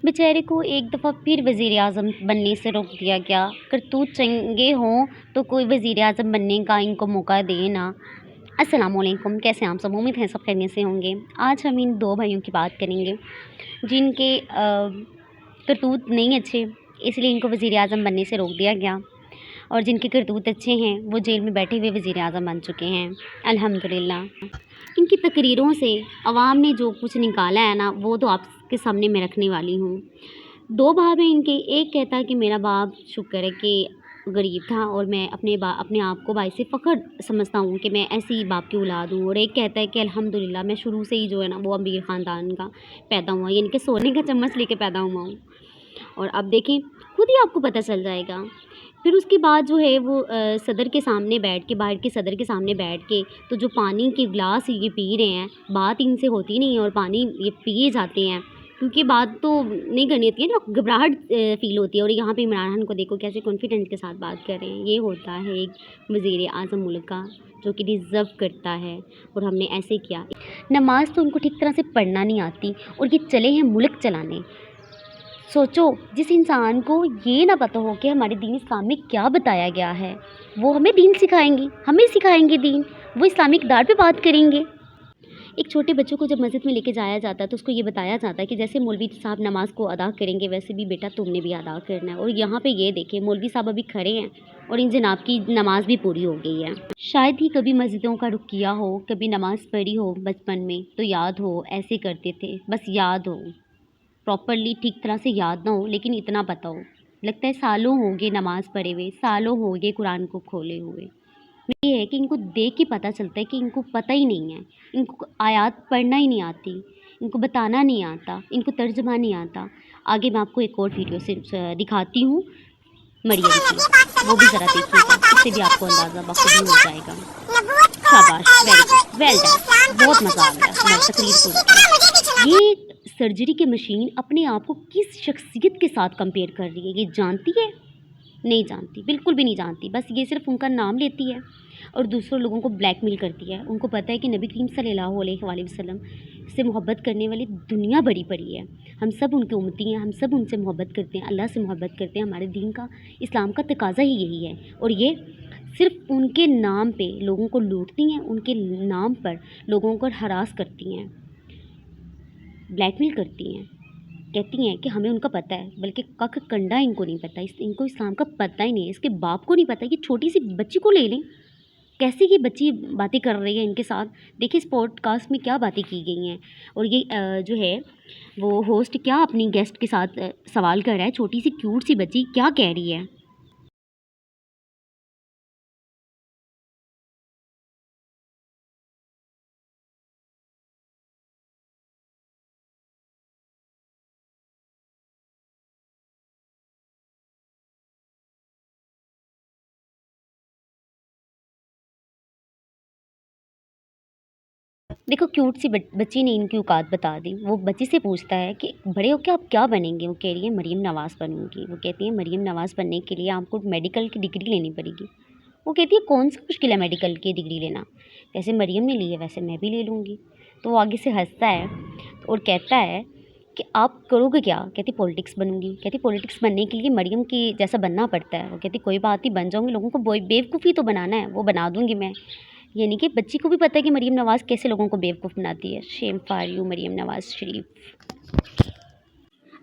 बेचारे को एक दफ़ा फिर वज़ीर-ए-आज़म बनने से रोक दिया गया। करतूत चंगे हों तो कोई वज़ीर-ए-आज़म बनने का इनको मौका दे ना। अस्सलामुअलैकुम, कैसे हैं आप सब? उम्मीद है सब खैरियत से होंगे। आज हम इन 2 भाइयों की बात करेंगे जिनके करतूत नहीं अच्छे, इसलिए इनको वज़ीर-ए-आज़म बनने से रोक दिया गया, और जिनके करतूत अच्छे हैं वो जेल में बैठे हुए वज़ीर-ए-आज़म बन चुके हैं, अल्हम्दुलिल्लाह। इनकी तकरीरों से अवाम ने जो कुछ निकाला है ना, वो तो आपके सामने मैं रखने वाली हूँ। 2 बाप हैं इनके। एक कहता है कि मेरा बाप शुक्र है कि गरीब था और मैं अपने आप को बाइसे फ़ख्र समझता हूँ कि मैं ऐसी बाप की औलाद हूँ। और एक कहता है कि अल्हम्दुलिल्लाह मैं शुरू से ही जो है ना वो अमीर ख़ानदान का पैदा हुआ, यानी कि सोने का चम्मच लेके पैदा हुआ हूँ। और अब देखें, खुद ही आपको पता चल जाएगा। फिर उसके बाद जो है वो सदर के सामने बैठ के, बाहर के सदर के सामने बैठ के, तो जो पानी के गिलास ये पी रहे हैं, बात इनसे होती नहीं है और पानी ये पिए जाते हैं, क्योंकि बात तो नहीं करनी होती है ना, घबराहट फ़ील होती है। और यहाँ पे इमरान खान को देखो कैसे कॉन्फिडेंस के साथ बात कर रहे हैं। ये होता है एक वज़ीर-ए-आज़म मुल्क का, जो कि डिज़र्व करता है, और हमने ऐसे किया। नमाज़ तो उनको ठीक तरह से पढ़ना नहीं आती और ये चले हैं मुल्क चलाने। सोचो, जिस इंसान को ये ना पता हो कि हमारे दीन इस्लाम में क्या बताया गया है, वो हमें दीन सिखाएंगे, हमें सिखाएंगे दीन, वो इस्लामिक दार पे बात करेंगे। एक छोटे बच्चों को जब मस्जिद में लेके जाया जाता है तो उसको ये बताया जाता है कि जैसे मौलवी साहब नमाज को अदा करेंगे वैसे भी बेटा तुमने भी अदा करना है। और यहाँ पे ये देखें, मौलवी साहब अभी खड़े हैं और इन जनाब की नमाज भी पूरी हो गई है। शायद ही कभी मस्जिदों का रुख किया हो, कभी नमाज पढ़ी हो बचपन में, तो याद हो ऐसे करते थे, बस याद हो, प्रॉपरली ठीक तरह से याद ना हो, लेकिन इतना पता हो। लगता है सालों हो गए नमाज़ पढ़े हुए, सालों हो गए कुरान को खोले हुए। ये है कि इनको देख के पता चलता है कि इनको पता ही नहीं है, इनको आयत पढ़ना ही नहीं आती, इनको बताना नहीं आता, इनको तर्जुमा नहीं आता। आगे मैं आपको एक और वीडियो से दिखाती हूँ मरियम की, वो भी ज़रा देखिएगा, इससे भी आपको अंदाज़ा बखूबी हो जाएगा। शाबाश, वेरी गुड, वेल डन, बहुत मज़ा आ गया तुम्हारी तकरीर सुन के। ये सर्जरी की मशीन अपने आप को किस शख्सियत के साथ कंपेयर कर रही है, ये जानती है? नहीं जानती, बिल्कुल भी नहीं जानती। बस ये सिर्फ उनका नाम लेती है और दूसरों लोगों को ब्लैकमेल करती है। उनको पता है कि नबी करीम सल्लल्लाहु अलैहि वसल्लम से मोहब्बत करने वाली दुनिया बड़ी पड़ी है। हम सब उनके उम्मती हैं, हम सब उनसे मोहब्बत करते हैं, अल्लाह से मोहब्बत करते हैं। हमारे दीन का, इस्लाम का तकाज़ा ही यही है। और ये सिर्फ उनके नाम पे लोगों को लूटती हैं, उनके नाम पर लोगों को हरास करती हैं, ब्लैकमेल करती हैं। कहती हैं कि हमें उनका पता है, बल्कि कख कंडा इनको नहीं पता, इनको इस्लाम का पता ही नहीं है, इसके बाप को नहीं पता कि छोटी सी बच्ची को ले लें। कैसे ये बच्ची बातें कर रही है इनके साथ, देखिए इस पॉडकास्ट में क्या बातें की गई हैं। और ये जो है वो होस्ट क्या अपनी गेस्ट के साथ सवाल कर रहा है, छोटी सी क्यूट सी बच्ची क्या कह रही है। देखो क्यूट सी बच्ची ने इनकी औकात बता दी। वो बच्ची से पूछता है कि बड़े होके आप क्या बनेंगे? वो कह रही है मरीम नवाज़ बनूंगी। वो कहती है मरीम नवाज़ बनने के लिए आपको मेडिकल की डिग्री लेनी पड़ेगी। वो कहती है कौन सा मुश्किल है मेडिकल की डिग्री लेना, जैसे मरियम ने ली है वैसे मैं भी ले लूँगी। तो वो आगे से हंसता है और कहता है कि आप करोगे क्या? कहती पॉलिटिक्स बनूंगी। कहती पॉलिटिक्स बनने के लिए मरियम की जैसा बनना पड़ता है। वो कहती कोई बात नहीं, बन जाऊँगी, लोगों को बेवकूफ़ी तो बनाना है, वो बना दूँगी मैं। यानी कि बच्ची को भी पता है कि मरियम नवाज़ कैसे लोगों को बेवकूफ़ बनाती है। Shem for you Maryam Nawaz Sharif.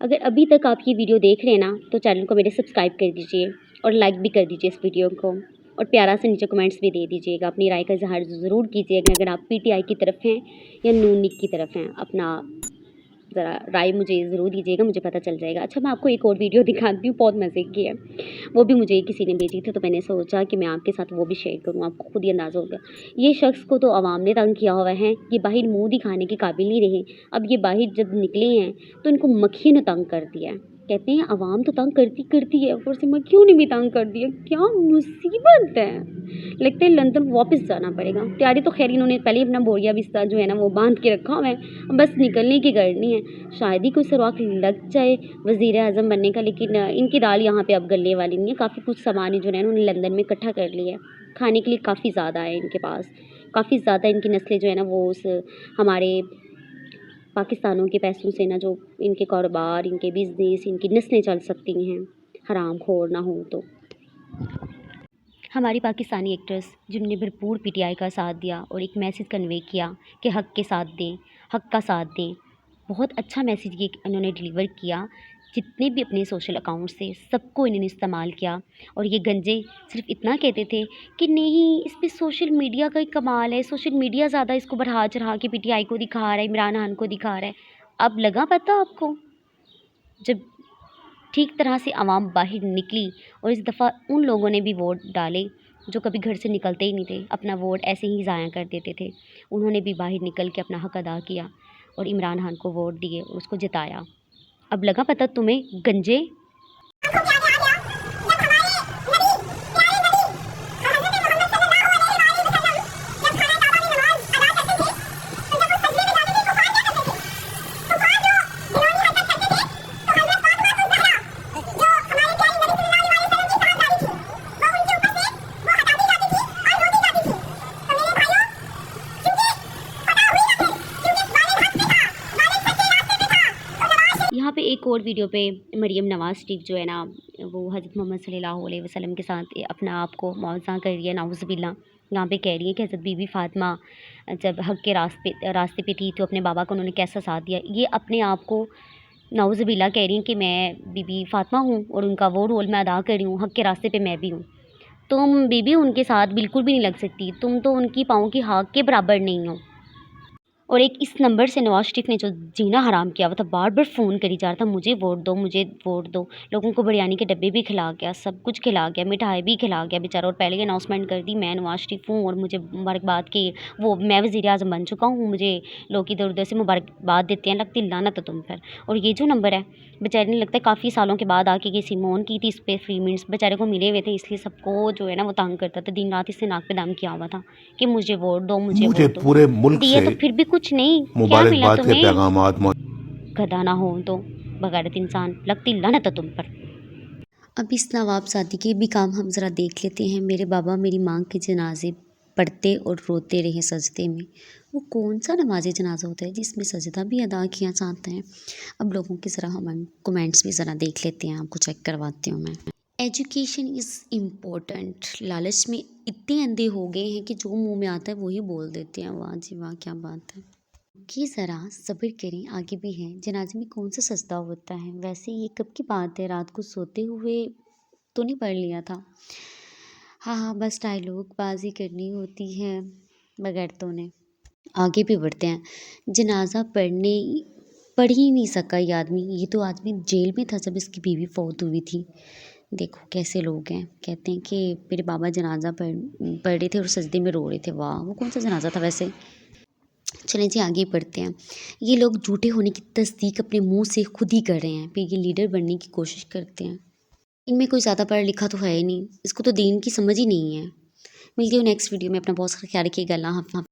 अगर अभी तक आप ये वीडियो देख रहे हैं ना, तो चैनल को मेरे सब्सक्राइब कर दीजिए और लाइक भी कर दीजिए इस वीडियो को, और प्यारा से नीचे कमेंट्स भी दे दीजिएगा। अपनी राय का इज़हार ज़रूर कीजिएगा। अगर आप पीटीआई की तरफ हैं या नून लीग की तरफ हैं, अपना ज़रा राय मुझे ज़रूर दीजिएगा, मुझे पता चल जाएगा। अच्छा, मैं आपको एक और वीडियो दिखाती हूँ, बहुत मज़े की है। वो भी मुझे किसी ने भेजी थी, तो मैंने सोचा कि मैं आपके साथ वो भी शेयर करूँ, आपको खुद ही अंदाज़ा होगा। ये शख्स को तो आवाम ने तंग किया हुआ है, ये बाहर मुँह दिखाने के काबिल नहीं रहे। अब ये बाहर जब निकले हैं तो इनको मक्खियों ने तंग कर दिया है। कहते हैं आवाम तो तंग करती है, ऊपर से मक्खियों ने भी तंग कर दिया। क्या मुसीबत है! लगता है लंदन वापस जाना पड़ेगा। तैयारी तो खैर इन्होंने पहले ही अपना बोरिया बिस्तर जो है ना वो बांध के रखा हुआ है, बस निकलने की करनी है। शायद ही कोई सुराख लग जाए वज़ीर आज़म बनने का, लेकिन इनकी दाल यहाँ पे अब गलने वाली नहीं है। काफ़ी कुछ सामान जो है ना उन्होंने लंदन में इकट्ठा कर लिया है, खाने के लिए काफ़ी ज़्यादा है इनके पास। काफ़ी ज़्यादा इनकी नस्लें जो है ना वो उस हमारे पाकिस्तानों के पैसों से ना जो इनके कारोबार, इनके बिज़नेस, इनकी नस्लें चल सकती हैं, हरामखोर ना हो तो। हमारी पाकिस्तानी एक्ट्रेस जिन्होंने भरपूर पीटीआई का साथ दिया और एक मैसेज कन्वे किया कि हक़ के साथ दें, हक़ का साथ दें। बहुत अच्छा मैसेज ये इन्होंने डिलीवर किया। जितने भी अपने सोशल अकाउंट्स थे सबको इन्होंने इस्तेमाल किया और ये गंजे सिर्फ इतना कहते थे कि नहीं, इस पे सोशल मीडिया का ही कमाल है, सोशल मीडिया ज़्यादा इसको बढ़ा चढ़ा के पीटीआई को दिखा रहा है, इमरान खान को दिखा रहा है। अब लगा पता आपको, जब ठीक तरह से आवाम बाहर निकली और इस दफ़ा उन लोगों ने भी वोट डाले जो कभी घर से निकलते ही नहीं थे, अपना वोट ऐसे ही ज़ाया कर देते थे। उन्होंने भी बाहर निकल के अपना हक़ अदा किया और इमरान खान को वोट दिए और उसको जिताया। अब लगा पता तुम्हें गंजे। यहाँ पे एक और वीडियो पे मरियम नवाज़ शरीफ जो है ना, वो हज़रत मोहम्मद सल्लल्लाहु अलैहि वसल्लम के साथ अपना आप को मुआवज़ा कर रही है, नाउज़ुबिल्लाह। यहाँ पे कह रही है कि हज़रत बीबी फ़ातिमा जब हक़ के रास्ते पे थी तो अपने बाबा को उन्होंने कैसा साथ दिया। ये अपने आप को नाउज़ुबिल्लाह कह रही हैं कि मैं बीबी फ़ातिमा हूँ और उनका वो रोल मैं अदा कर रही हूँ, हक़ के रास्ते पे मैं भी हूँ। तुम बीबी उनके साथ बिल्कुल भी नहीं लग सकती, तुम तो उनकी पाँव की हाँक के बराबर नहीं हो। और एक इस नंबर से नवाज़ शरीफ ने जो जीना हराम किया हुआ था, बार-बार फ़ोन करी जा रहा था, मुझे वोट दो, मुझे वोट दो। लोगों को बिरयानी के डब्बे भी खिला गया, सब कुछ खिला गया, मिठाई भी खिला गया बेचारा। और पहले ही अनाउंसमेंट कर दी, मैं नवाज़ शरीफ हूँ और मुझे मुबारकबाद कि वो मैं वज़ीर-ए-आज़म बन चुका हूँ। मुझे लोग इधर-उधर से मुबारकबाद देते हैं, लगती लानत है तुम पर। और ये जो नंबर है, बेचारे ने लगता है काफ़ी सालों के बाद आके ये सिम ऑन की थी, इस पे फ्री मिनट्स बेचारे को मिले हुए थे, इसलिए सबको जो है ना वो तंग करता था। दिन रात इसने नाक पे दम किया हुआ था कि मुझे वोट दो, मुझे वोट दो। पूरे मुल्क दिया से तो फिर भी कुछ नहीं, क्या मिला मुबारकबाद के तुम्हें? पैगामात गधा ना हो तो बगैरत इंसान, लगती लानत है तुम पर। अब इस नवाबजादी के भी काम हम ज़रा देख लेते हैं। मेरे बाबा मेरी माँ के जनाजे पढ़ते और रोते रहे सजदे में। वो कौन सा नमाज़े जनाजा होता है जिसमें सजदा भी अदा किया जाता है? अब लोगों के ज़रा हम कमेंट्स भी ज़रा देख लेते हैं, आपको चेक करवाती हूँ मैं। Education is important. लालच में इतने अंधे हो गए हैं कि जो मुँह में आता है वही बोल देते हैं। वाह जी वाह, क्या बात है। कि ज़रा सब्र करें, आगे भी हैं। जनाजे में कौन सा सजदा होता है? वैसे ये कब की बात है, रात को सोते हुए तो नहीं पढ़ लिया था? हाँ, बस डायलॉग बाजी करनी होती है बगैरतों ने। आगे भी बढ़ते हैं। जनाजा पढ़ ही नहीं सका ये आदमी। ये तो आदमी जेल में था जब इसकी बीवी फौत हुई थी। देखो कैसे लोग हैं, कहते हैं कि मेरे बाबा जनाजा पढ़ रहे थे और सजदे में रो रहे थे। वाह, वो कौन सा जनाजा था वैसे? चलें जी, आगे बढ़ते हैं। ये लोग झूठे होने की तस्दीक अपने मुंह से खुद ही कर रहे हैं, फिर ये लीडर बनने की कोशिश करते हैं। इनमें कोई ज़्यादा पढ़ा लिखा तो है ही नहीं, इसको तो दीन की समझ ही नहीं है। मिलती हूँ नेक्स्ट वीडियो में। अपना बहुत सारा ख्याल रखिएगा। अल्लाह हाफ़िज़।